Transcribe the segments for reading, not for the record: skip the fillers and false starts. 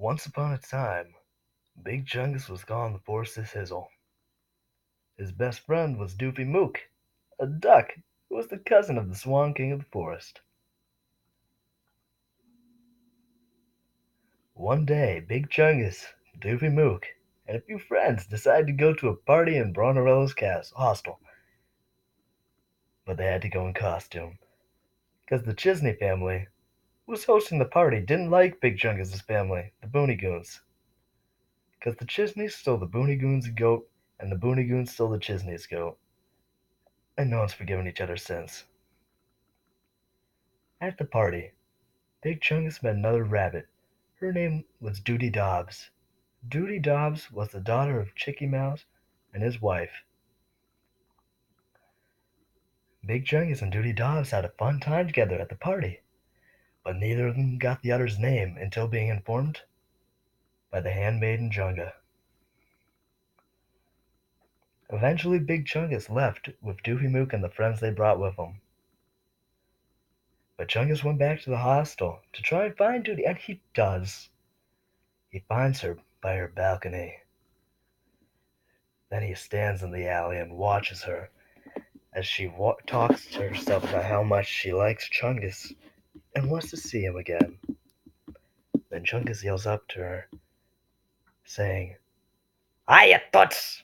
Once upon a time, Big Chungus was gone the forest his hizzle. His best friend was Doofy Mook, a duck who was the cousin of the Swan King of the forest. One day, Big Chungus, Doofy Mook, and a few friends decided to go to a party in Bronnerell's hostel, but they had to go in costume, because the Chisney family who was hosting the party didn't like Big Chungus's family, the Booneygoons, because the Chisneys stole the Booneygoons' goat, and the Booneygoons stole the Chisneys' goat, and no one's forgiven each other since. At the party, Big Chungus met another rabbit. Her name was Duty Dobbs. Duty Dobbs was the daughter of Chicky Mouse and his wife. Big Chungus and Duty Dobbs had a fun time together at the party, but neither of them got the other's name until being informed by the handmaiden Junga. Eventually, Big Chungus left with Doofy Mook and the friends they brought with him. But Chungus went back to the hostel to try and find Duty, and he does. He finds her by her balcony. Then he stands in the alley and watches her as she talks to herself about how much she likes Chungus and wants to see him again. Then Chungus yells up to her, saying, "Hiya, Toots!"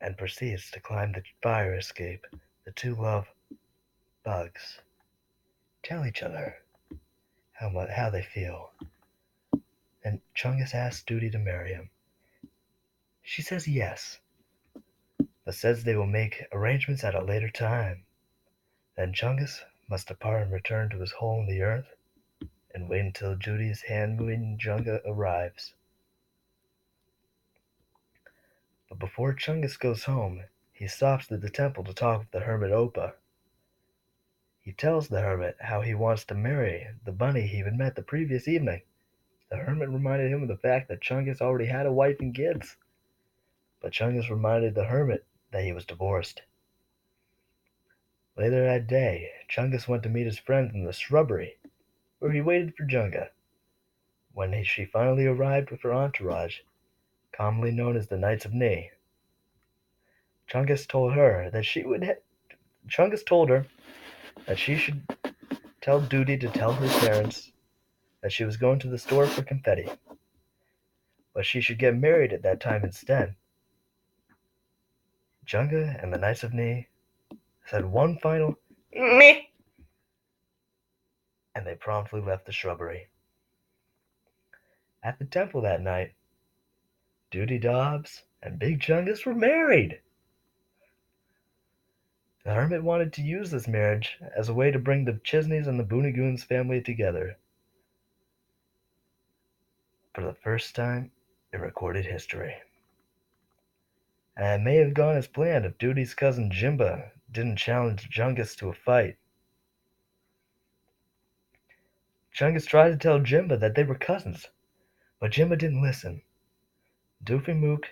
and proceeds to climb the fire escape. The two love bugs tell each other how they feel, and Chungus asks Duty to marry him. She says yes, but says they will make arrangements at a later time. Then Chungus must depart and return to his hole in the earth and wait until Judy's handmaiden Junga arrives. But before Chungus goes home, he stops at the temple to talk with the hermit Opa. He tells the hermit how he wants to marry the bunny he had met the previous evening. The hermit reminded him of the fact that Chungus already had a wife and kids, but Chungus reminded the hermit that he was divorced. Later that day, Chungus went to meet his friends in the shrubbery, where he waited for Junga. When she finally arrived with her entourage, commonly known as the Knights of Ni, Chungus told her that Chungus told her that she should tell Duty to tell her parents that she was going to the store for confetti, but she should get married at that time instead. Junga and the Knights of Ni said one final meh, and they promptly left the shrubbery. At the temple that night, Duty Dobbs and Big Chungus were married. The hermit wanted to use this marriage as a way to bring the Chisneys and the Booneygoons family together for the first time in recorded history. And it may have gone as planned if Duty's cousin Jimba didn't challenge Chungus to a fight. Chungus tried to tell Jimba that they were cousins, but Jimba didn't listen. Doofy Mook,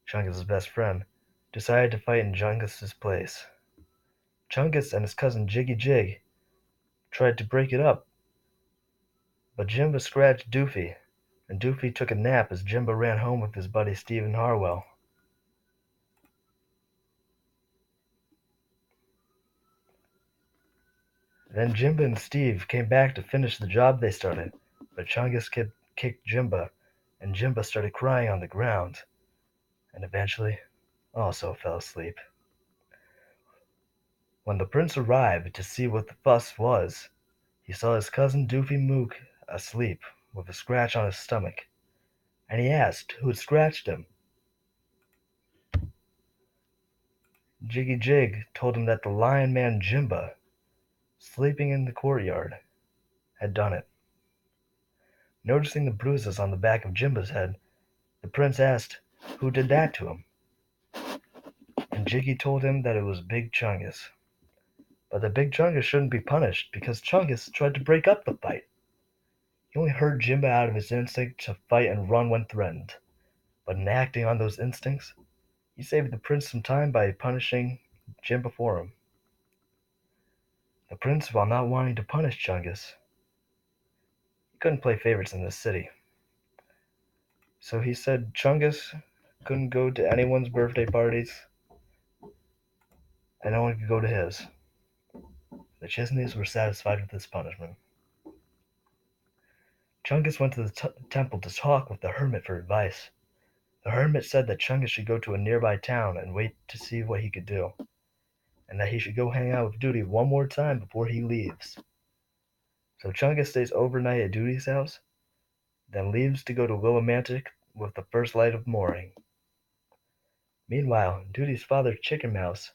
Chungus's best friend, decided to fight in Chungus's place. Chungus and his cousin Jiggy Jig tried to break it up, but Jimba scratched Doofy, and Doofy took a nap as Jimba ran home with his buddy Stephen Harwell. Then Jimba and Steve came back to finish the job they started, but Chungus kicked Jimba, and Jimba started crying on the ground, and eventually also fell asleep. When the prince arrived to see what the fuss was, he saw his cousin Doofy Mook asleep with a scratch on his stomach, and he asked who had scratched him. Jiggy Jig told him that the lion man Jimba, sleeping in the courtyard, had done it. Noticing the bruises on the back of Jimba's head, the prince asked who did that to him, and Jiggy told him that it was Big Chungus, but that Big Chungus shouldn't be punished because Chungus tried to break up the fight. He only hurt Jimba out of his instinct to fight and run when threatened, but in acting on those instincts, he saved the prince some time by punishing Jimba for him. The prince, while not wanting to punish Chungus, He couldn't play favorites in this city. So he said Chungus couldn't go to anyone's birthday parties, and no one could go to his. The Chisneys were satisfied with this punishment. Chungus went to the temple to talk with the hermit for advice. The hermit said that Chungus should go to a nearby town and wait to see what he could do, and that he should go hang out with Duty one more time before he leaves. So Chungus stays overnight at Duty's house, then leaves to go to Willimantic with the first light of morning. Meanwhile, Duty's father, Chicken Mouse,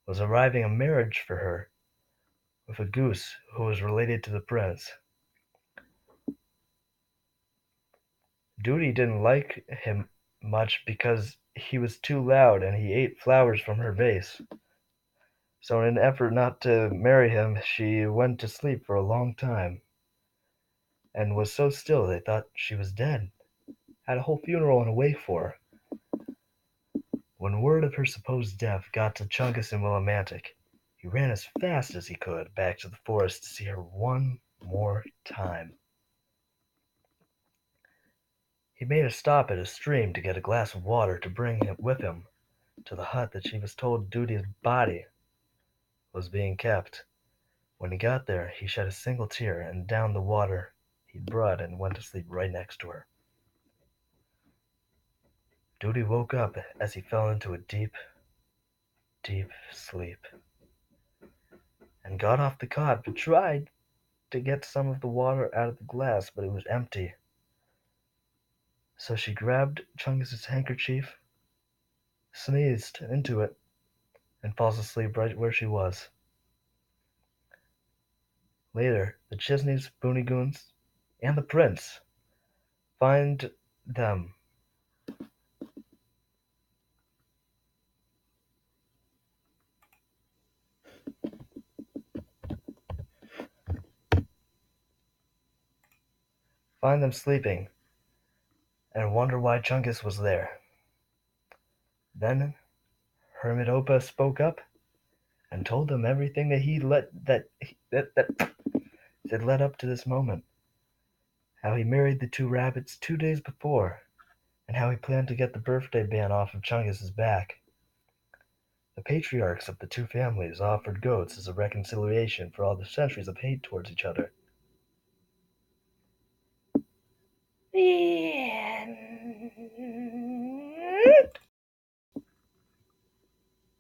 was arriving a marriage for her with a goose who was related to the prince. Duty didn't like him much because he was too loud and he ate flowers from her vase. So in an effort not to marry him, she went to sleep for a long time, and was so still they thought she was dead. Had a whole funeral and a wake for her. When word of her supposed death got to Chungus in Willimantic, he ran as fast as he could back to the forest to see her one more time. He made a stop at a stream to get a glass of water to bring him with him to the hut that she was told Duty's body was being kept. When he got there, he shed a single tear and downed the water he'd brought and went to sleep right next to her. Duty woke up as he fell into a deep, deep sleep, and got off the cot but tried to get some of the water out of the glass, but it was empty. So she grabbed Chungus's handkerchief, sneezed into it, and falls asleep right where she was. Later, the Chisneys, Boonigoons, and the prince find them sleeping and wonder why Chungus was there. Then Hermit Opa spoke up and told them everything that he let that had led up to this moment. How he married the two rabbits 2 days before, and how he planned to get the birthday ban off of Chungus's back. The patriarchs of the two families offered goats as a reconciliation for all the centuries of hate towards each other. The end.